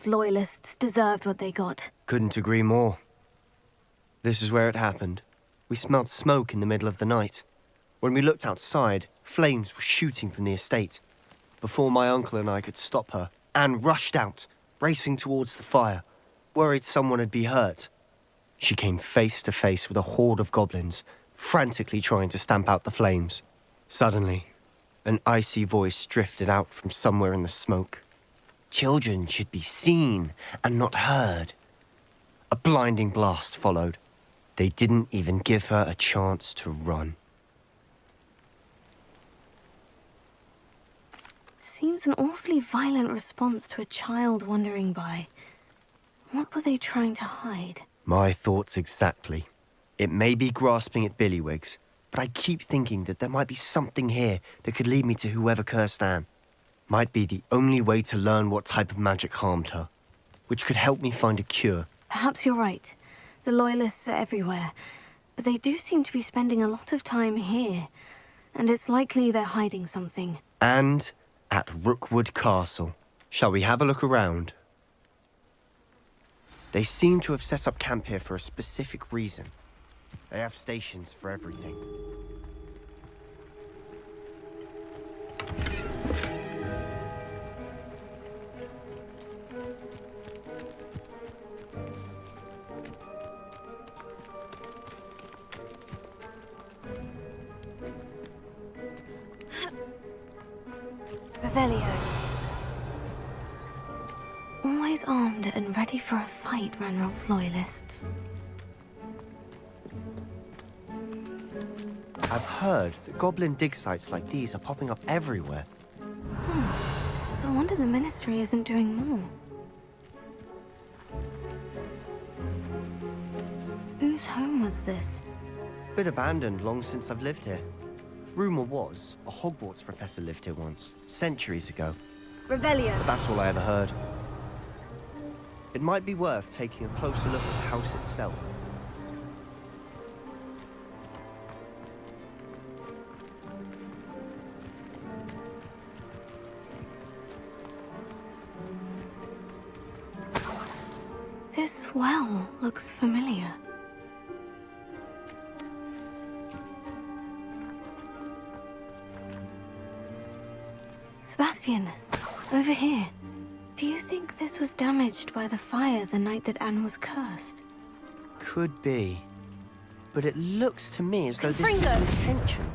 Those loyalists deserved what they got. Couldn't agree more. This is where it happened. We smelled smoke in the middle of the night. When we looked outside, flames were shooting from the estate. Before my uncle and I could stop her, Anne rushed out, racing towards the fire, worried someone had been hurt. She came face to face with a horde of goblins, frantically trying to stamp out the flames. Suddenly, an icy voice drifted out from somewhere in the smoke. Children should be seen and not heard. A blinding blast followed. They didn't even give her a chance to run. Seems an awfully violent response to a child wandering by. What were they trying to hide? My thoughts exactly. It may be grasping at Billywigs, but I keep thinking that there might be something here that could lead me to whoever cursed Anne. Might be the only way to learn what type of magic harmed her, which could help me find a cure. Perhaps you're right. The Loyalists are everywhere, but they do seem to be spending a lot of time here, and it's likely they're hiding something. And at Rookwood Castle. Shall we have a look around? They seem to have set up camp here for a specific reason. They have stations for everything. Revelio. Always armed and ready for a fight, Ranrock's loyalists. I've heard that goblin dig sites like these are popping up everywhere. It's a wonder the Ministry isn't doing more. Whose home was this? Been abandoned long since I've lived here. Rumour was a Hogwarts professor lived here once, centuries ago. Revelio. But that's all I ever heard. It might be worth taking a closer look at the house itself. This well looks familiar. Sebastian, over here. Do you think this was damaged by the fire the night that Anne was cursed? Could be. But it looks to me as though this was Fringo. intentional.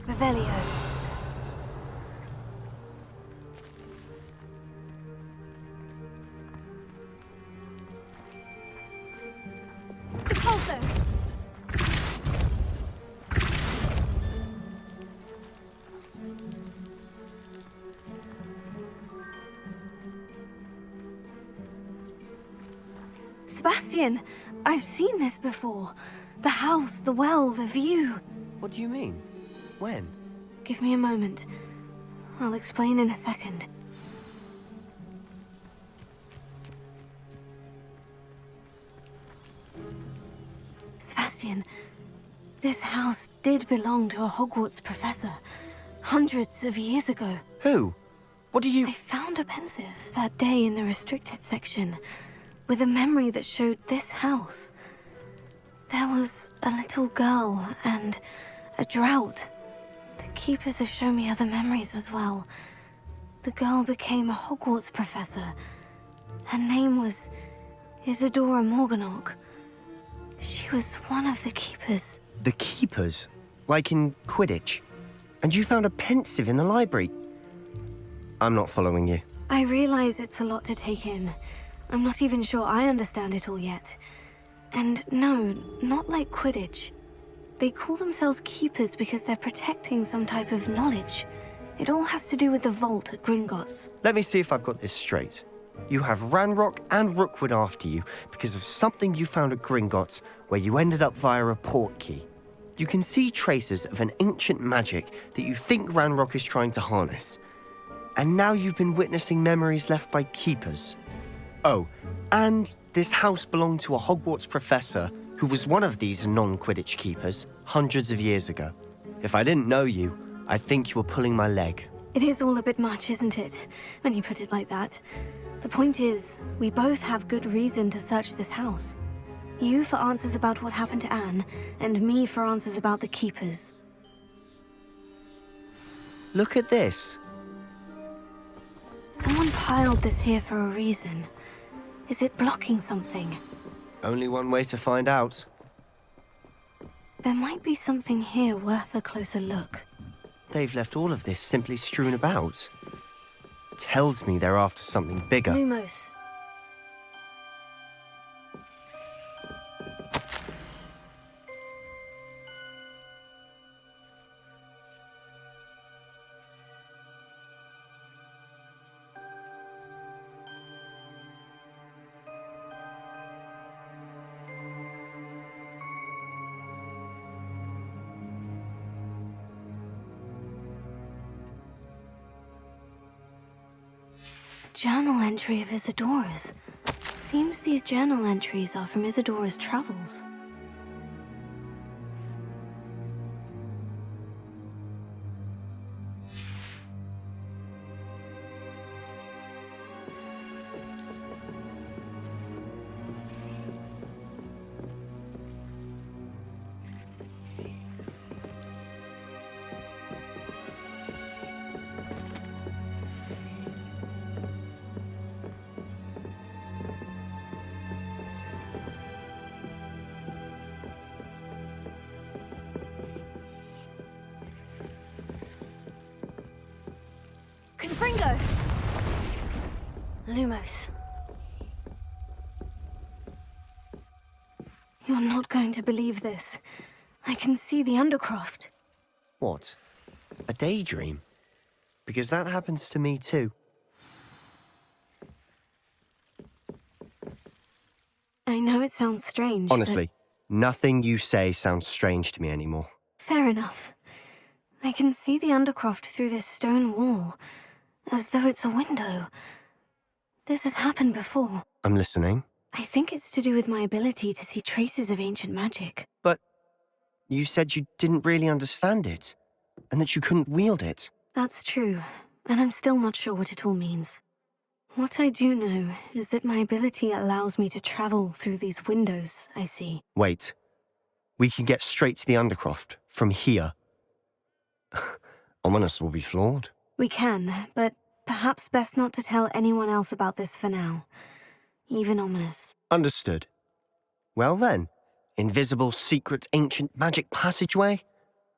Revelio. Repulsor! Sebastian, I've seen this before. The house, the well, the view. What do you mean? When? Give me a moment. I'll explain in a second. Sebastian, this house did belong to a Hogwarts professor, hundreds of years ago. Who? What do you... I found a pensive that day in the restricted section, with a memory that showed this house. There was a little girl and a drought. The keepers have shown me other memories as well. The girl became a Hogwarts professor. Her name was Isadora Morganach. She was one of the keepers. The keepers? Like in Quidditch? And you found a pensive in the library? I'm not following you. I realize it's a lot to take in. I'm not even sure I understand it all yet. And no, not like Quidditch. They call themselves keepers because they're protecting some type of knowledge. It all has to do with the vault at Gringotts. Let me see if I've got this straight. You have Ranrock and Rookwood after you because of something you found at Gringotts where you ended up via a port key. You can see traces of an ancient magic that you think Ranrock is trying to harness. And now you've been witnessing memories left by keepers. Oh, and this house belonged to a Hogwarts professor who was one of these non-Quidditch keepers hundreds of years ago. If I didn't know you, I'd think you were pulling my leg. It is all a bit much, isn't it, when you put it like that? The point is, we both have good reason to search this house. You for answers about what happened to Anne, and me for answers about the keepers. Look at this. Someone piled this here for a reason. Is it blocking something? Only one way to find out. There might be something here worth a closer look. They've left all of this simply strewn about. Tells me they're after something bigger. Lumos. Journal entry of Isadora's. Seems these journal entries are from Isadora's travels. Confringo! Lumos. You're not going to believe this. I can see the Undercroft. What? A daydream? Because that happens to me too. I know it sounds strange, Honestly, nothing you say sounds strange to me anymore. Fair enough. I can see the Undercroft through this stone wall, as though it's a window. This has happened before. I'm listening. I think it's to do with my ability to see traces of ancient magic. But you said you didn't really understand it, and that you couldn't wield it. That's true, and I'm still not sure what it all means. What I do know is that my ability allows me to travel through these windows I see. Wait. We can get straight to the Undercroft from here. Ominous will be flawed. We can, but perhaps best not to tell anyone else about this for now. Even Ominous. Understood. Well then, invisible, secret, ancient magic passageway?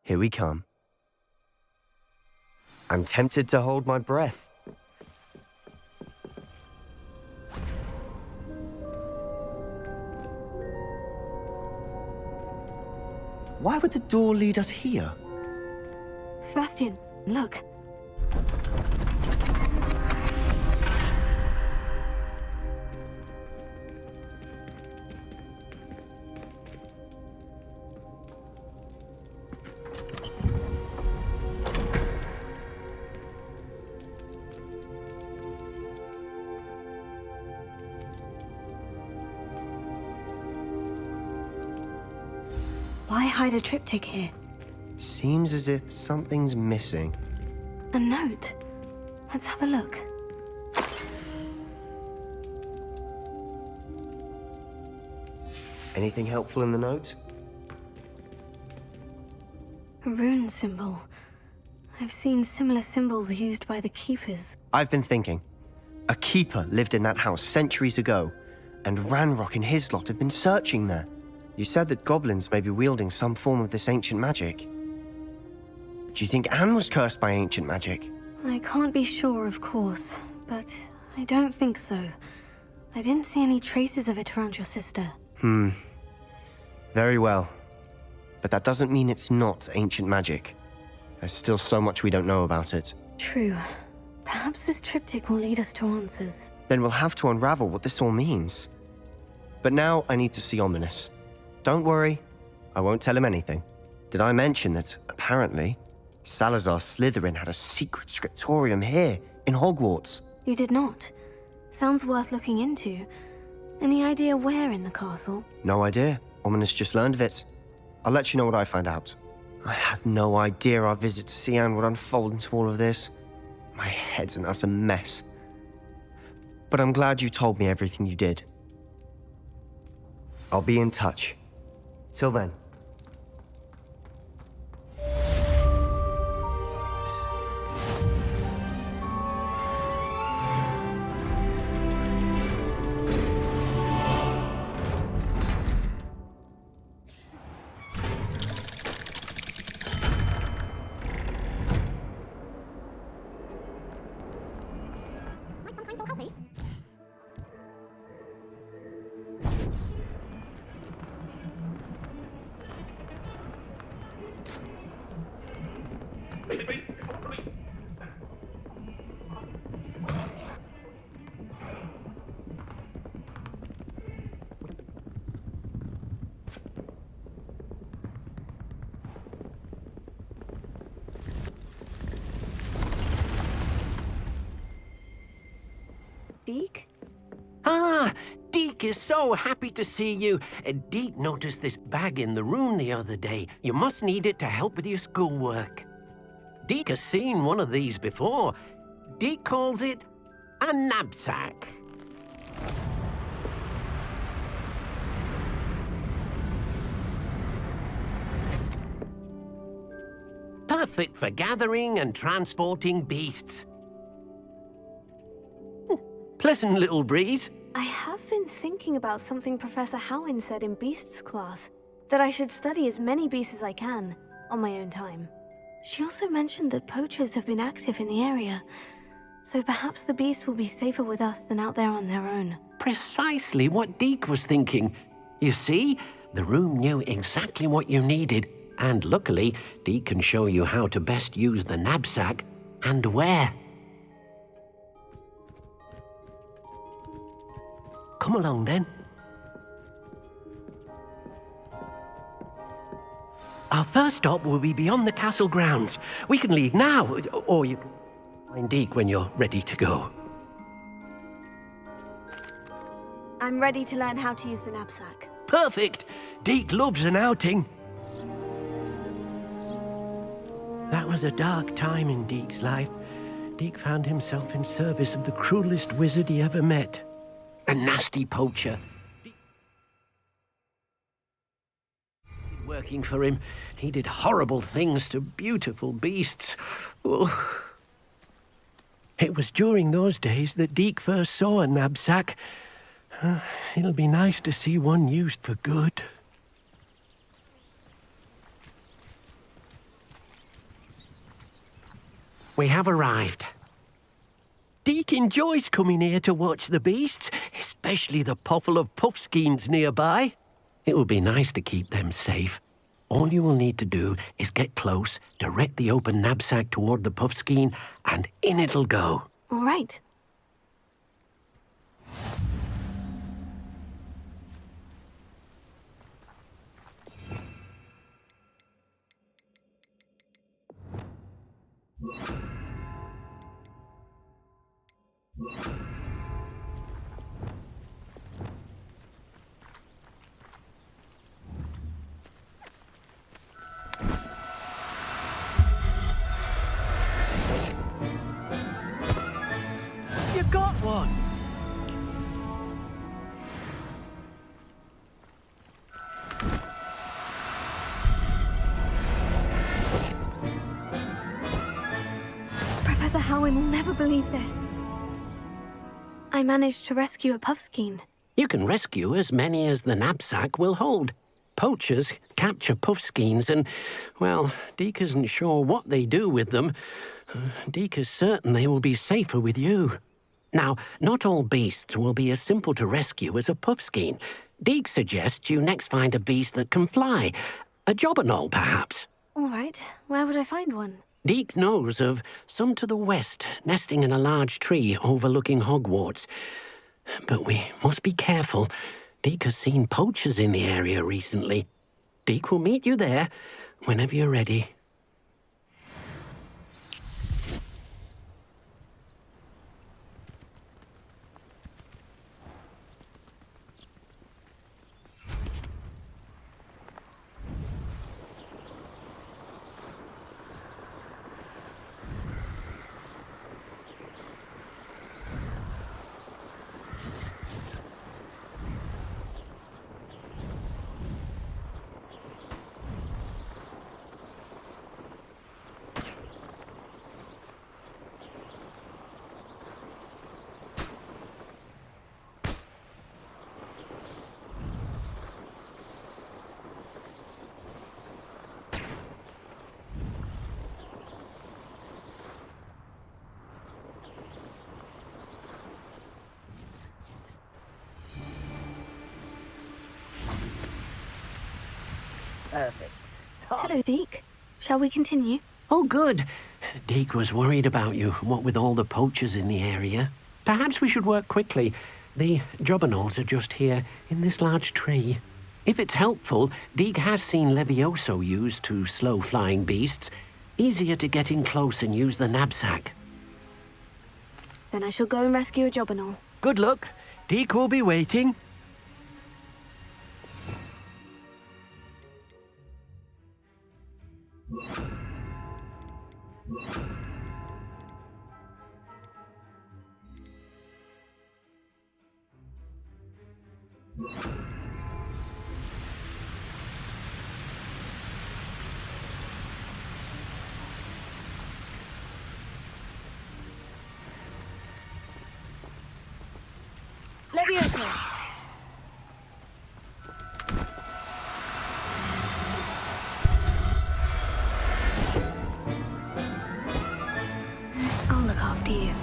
Here we come. I'm tempted to hold my breath. Why would the door lead us here? Sebastian, look. Why hide a triptych here? Seems as if something's missing. A note. Let's have a look. Anything helpful in the note? A rune symbol. I've seen similar symbols used by the keepers. I've been thinking. A keeper lived in that house centuries ago, and Ranrock and his lot have been searching there. You said that goblins may be wielding some form of this ancient magic. Do you think Anne was cursed by ancient magic? I can't be sure, of course, but I don't think so. I didn't see any traces of it around your sister. Very well. But that doesn't mean it's not ancient magic. There's still so much we don't know about it. True. Perhaps this triptych will lead us to answers. Then we'll have to unravel what this all means. But now I need to see Ominous. Don't worry, I won't tell him anything. Did I mention that, apparently, Salazar Slytherin had a secret scriptorium here in Hogwarts. You did not. Sounds worth looking into. Any idea where in the castle? No idea. Ominous just learned of it. I'll let you know what I find out. I had no idea our visit to Sian would unfold into all of this. My head's an utter mess. But I'm glad you told me everything you did. I'll be in touch. Till then. Sometimes they'll help me. Deke? Ah, Deke is so happy to see you. Deke noticed this bag in the room the other day. You must need it to help with your schoolwork. Deke has seen one of these before. Deke calls it a knapsack. Perfect for gathering and transporting beasts. Pleasant little breeze. I have been thinking about something Professor Howin said in Beasts class, that I should study as many beasts as I can, on my own time. She also mentioned that poachers have been active in the area, so perhaps the beasts will be safer with us than out there on their own. Precisely what Deke was thinking. You see, the room knew exactly what you needed, and luckily, Deke can show you how to best use the knapsack and where. Come along then. Our first stop will be beyond the castle grounds. We can leave now, or you can find Deke when you're ready to go. I'm ready to learn how to use the knapsack. Perfect! Deke loves an outing. That was a dark time in Deke's life. Deke found himself in service of the cruelest wizard he ever met. A nasty poacher. Working for him, he did horrible things to beautiful beasts. Oh. It was during those days that Deke first saw a knapsack. It'll be nice to see one used for good. We have arrived. Deke enjoys coming here to watch the beasts, especially the potful of puffskeins nearby. It will be nice to keep them safe. All you will need to do is get close, direct the open knapsack toward the puffskein, and in it'll go. All right. You got one! Professor Howin will never believe this. I managed to rescue a puffskein. You can rescue as many as the knapsack will hold. Poachers capture puffskeins and, well, Deke isn't sure what they do with them. Deke is certain they will be safer with you. Now, not all beasts will be as simple to rescue as a puffskein. Deke suggests you next find a beast that can fly. A jobberknoll, perhaps. All right. Where would I find one? Deke knows of some to the west, nesting in a large tree overlooking Hogwarts. But we must be careful. Deke has seen poachers in the area recently. Deke will meet you there whenever you're ready. Perfect. Hello, Deke. Shall we continue? Oh, good. Deke was worried about you, what with all the poachers in the area. Perhaps we should work quickly. The jobberknolls are just here, in this large tree. If it's helpful, Deke has seen Levioso used to slow flying beasts. Easier to get in close and use the knapsack. Then I shall go and rescue a jobberknoll. Good luck. Deke will be waiting. Levioso! I'll look after you.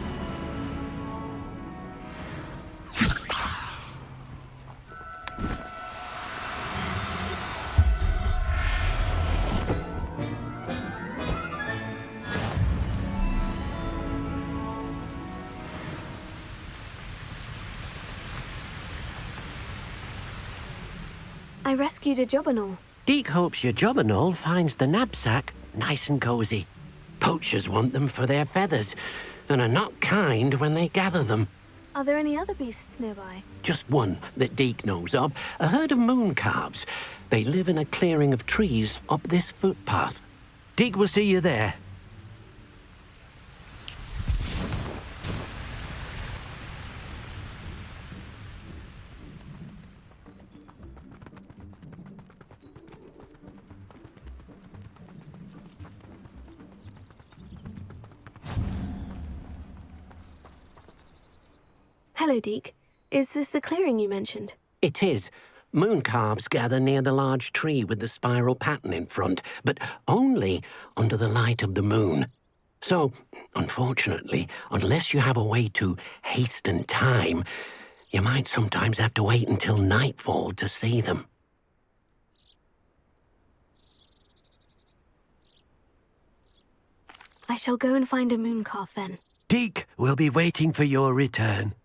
I rescued a jobberknoll. Deke hopes your jobberknoll finds the knapsack nice and cozy. Poachers want them for their feathers, and are not kind when they gather them. Are there any other beasts nearby? Just one that Deke knows of, a herd of moon calves. They live in a clearing of trees up this footpath. Deke will see you there. Hello, Deke. Is this the clearing you mentioned? It is. Moon calves gather near the large tree with the spiral pattern in front, but only under the light of the moon. So, unfortunately, unless you have a way to hasten time, you might sometimes have to wait until nightfall to see them. I shall go and find a moon calf then. Deke will be waiting for your return.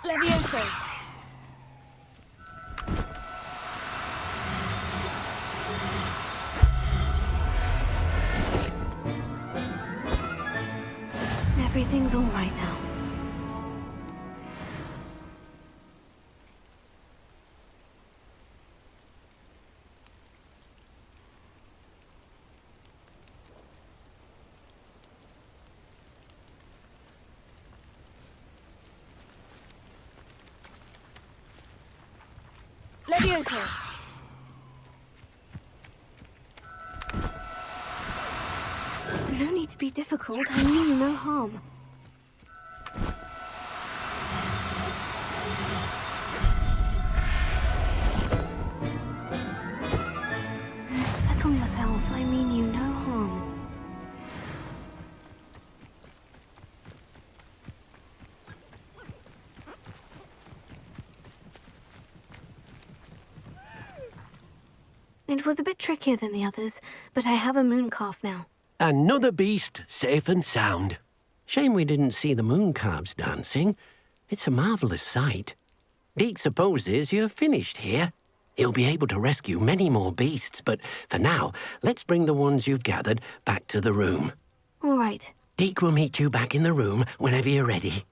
Levioso! Everything's all right now. Levioso! No need to be difficult. I mean you no harm. Settle yourself. I mean you no harm. It was a bit trickier than the others, but I have a moon calf now. Another beast, safe and sound. Shame we didn't see the moon calves dancing. It's a marvelous sight. Deke supposes you're finished here. He'll be able to rescue many more beasts, but for now, let's bring the ones you've gathered back to the room. All right. Deke will meet you back in the room whenever you're ready.